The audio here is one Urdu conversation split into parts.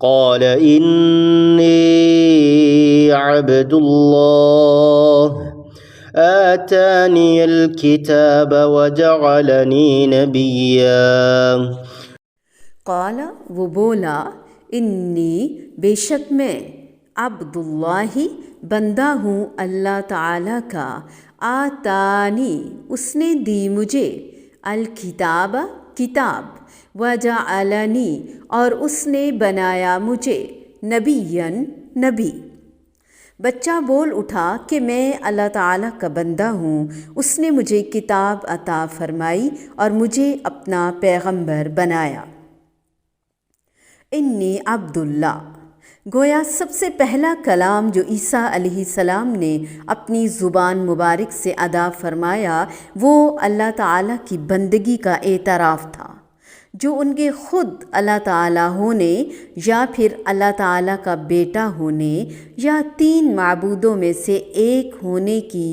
قال إني عبد الله آتاني الكتاب وجعلني نبيا۔ قال، وہ بولا، انی بے شک میں عبداللہ بندہ ہوں اللہ تعالیٰ کا، آتانی اس نے دی مجھے، الکتاب کتاب، وجعلنی اور اس نے بنایا مجھے، نبیًا نبی۔ بچہ بول اٹھا کہ میں اللہ تعالیٰ کا بندہ ہوں، اس نے مجھے کتاب عطا فرمائی اور مجھے اپنا پیغمبر بنایا۔ انی عبداللہ، گویا سب سے پہلا کلام جو عیسیٰ علیہ السلام نے اپنی زبان مبارک سے ادا فرمایا وہ اللہ تعالیٰ کی بندگی کا اعتراف تھا، جو ان کے خود اللہ تعالیٰ ہونے یا پھر اللہ تعالیٰ کا بیٹا ہونے یا تین معبودوں میں سے ایک ہونے کی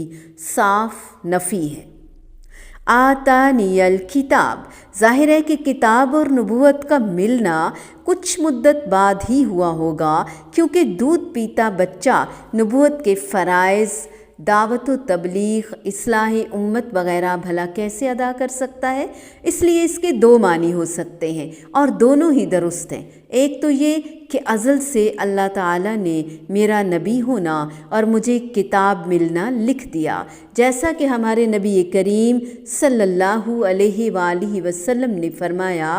صاف نفی ہے۔ آتانی الکتاب، ظاہر ہے کہ کتاب اور نبوت کا ملنا کچھ مدت بعد ہی ہوا ہوگا، کیونکہ دودھ پیتا بچہ نبوت کے فرائض، دعوت و تبلیغ، اصلاح امت وغیرہ بھلا کیسے ادا کر سکتا ہے؟ اس لیے اس کے دو معنی ہو سکتے ہیں اور دونوں ہی درست ہیں۔ ایک تو یہ کہ ازل سے اللہ تعالیٰ نے میرا نبی ہونا اور مجھے کتاب ملنا لکھ دیا، جیسا کہ ہمارے نبی کریم صلی اللہ علیہ وآلہ وسلم نے فرمایا،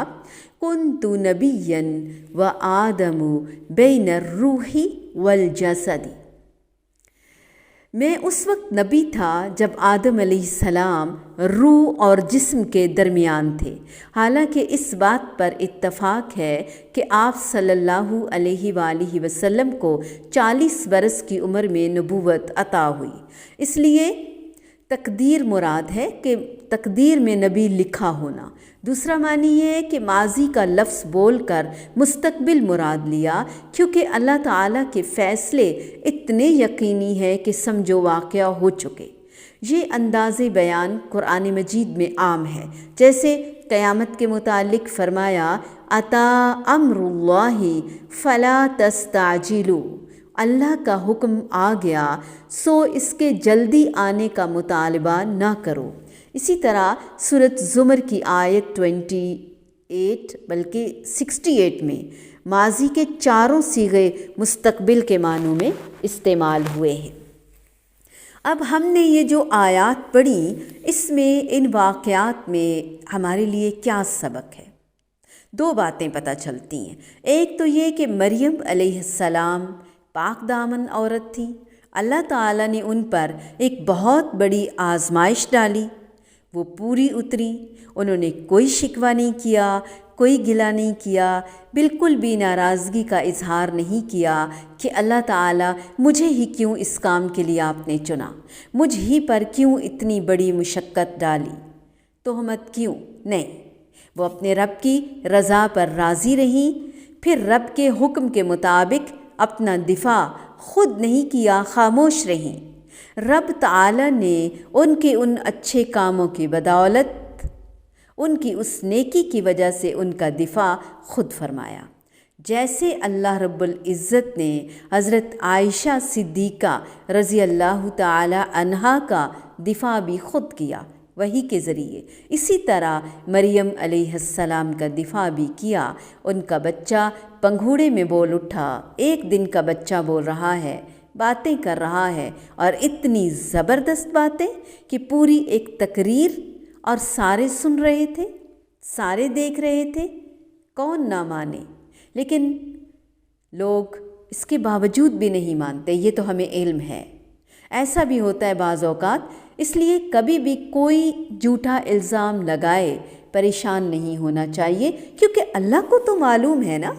کنت نبیا وآدم بین الروح والجسد، میں اس وقت نبی تھا جب آدم علیہ السلام روح اور جسم کے درمیان تھے۔ حالانکہ اس بات پر اتفاق ہے کہ آپ صلی اللہ علیہ وآلہ وسلم کو 40 برس کی عمر میں نبوت عطا ہوئی۔ اس لیے تقدیر مراد ہے کہ تقدیر میں نبی لکھا ہونا۔ دوسرا معنی یہ ہے کہ ماضی کا لفظ بول کر مستقبل مراد لیا، کیونکہ اللہ تعالیٰ کے فیصلے اتنے یقینی ہیں کہ سمجھو واقعہ ہو چکے۔ یہ انداز بیان قرآن مجید میں عام ہے، جیسے قیامت کے متعلق فرمایا، اتی امر اللہ فلا تستعجلوا، اللہ کا حکم آ گیا سو اس کے جلدی آنے کا مطالبہ نہ کرو۔ اسی طرح سورۃ زمر کی آیت 68 میں ماضی کے چاروں صیغے مستقبل کے معنوں میں استعمال ہوئے ہیں۔ اب ہم نے یہ جو آیات پڑھی، اس میں ان واقعات میں ہمارے لیے کیا سبق ہے؟ دو باتیں پتہ چلتی ہیں۔ ایک تو یہ کہ مریم علیہ السلام پاک دامن عورت تھی، اللہ تعالیٰ نے ان پر ایک بہت بڑی آزمائش ڈالی، وہ پوری اتری، انہوں نے کوئی شکوہ نہیں کیا، کوئی گلہ نہیں کیا، بالکل بھی ناراضگی کا اظہار نہیں کیا کہ اللہ تعالیٰ مجھے ہی کیوں اس کام کے لیے آپ نے چنا، مجھ ہی پر کیوں اتنی بڑی مشقت ڈالی، تہمت کیوں؟ نہیں، وہ اپنے رب کی رضا پر راضی رہیں، پھر رب کے حکم کے مطابق اپنا دفاع خود نہیں کیا، خاموش رہیں۔ رب تعالیٰ نے ان کے ان اچھے کاموں کی بدولت، ان کی اس نیکی کی وجہ سے ان کا دفاع خود فرمایا، جیسے اللہ رب العزت نے حضرت عائشہ صدیقہ رضی اللہ تعالی عنہا کا دفاع بھی خود کیا وحی کے ذریعے۔ اسی طرح مریم علیہ السلام کا دفاع بھی کیا۔ ان کا بچہ پنگھوڑے میں بول اٹھا، ایک دن کا بچہ بول رہا ہے، باتیں کر رہا ہے، اور اتنی زبردست باتیں کہ پوری ایک تقریر، اور سارے سن رہے تھے، سارے دیکھ رہے تھے، کون نہ مانے؟ لیکن لوگ اس کے باوجود بھی نہیں مانتے، یہ تو ہمیں علم ہے۔ ایسا بھی ہوتا ہے بعض اوقات، اس لیے کبھی بھی کوئی جھوٹا الزام لگائے پریشان نہیں ہونا چاہیے، کیونکہ اللہ کو تو معلوم ہے نا،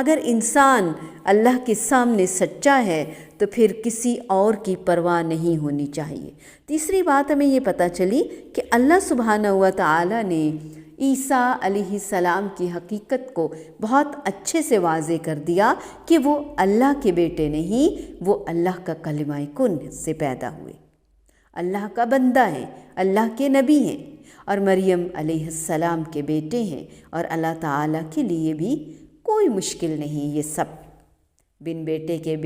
اگر انسان اللہ کے سامنے سچا ہے تو پھر کسی اور کی پرواہ نہیں ہونی چاہیے۔ تیسری بات ہمیں یہ پتہ چلی کہ اللہ سبحانہ و تعالی نے عیسیٰ علیہ السلام کی حقیقت کو بہت اچھے سے واضح کر دیا کہ وہ اللہ کے بیٹے نہیں، وہ اللہ کا کلمہ کن سے پیدا ہوئے، اللہ کا بندہ ہیں، اللہ کے نبی ہیں، اور مریم علیہ السلام کے بیٹے ہیں، اور اللہ تعالیٰ کے لیے بھی کوئی مشکل نہیں یہ سب، بن بیٹے کے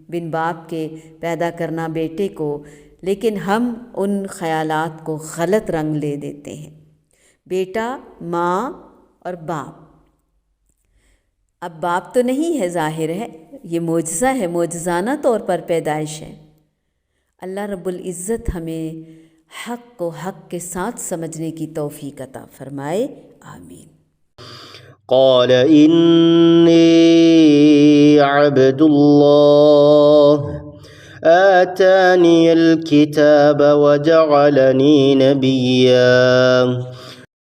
بن باپ کے پیدا کرنا بیٹے کو، لیکن ہم ان خیالات کو غلط رنگ لے دیتے ہیں۔ بیٹا، ماں اور باپ، اب باپ تو نہیں ہے، ظاہر ہے یہ معجزہ ہے، معجزانہ طور پر پیدائش ہے۔ اللہ رب العزت ہمیں حق کو حق کے ساتھ سمجھنے کی توفیق عطا فرمائے، آمین۔ قال إني عبد الله آتاني الكتاب وجعلني نبيا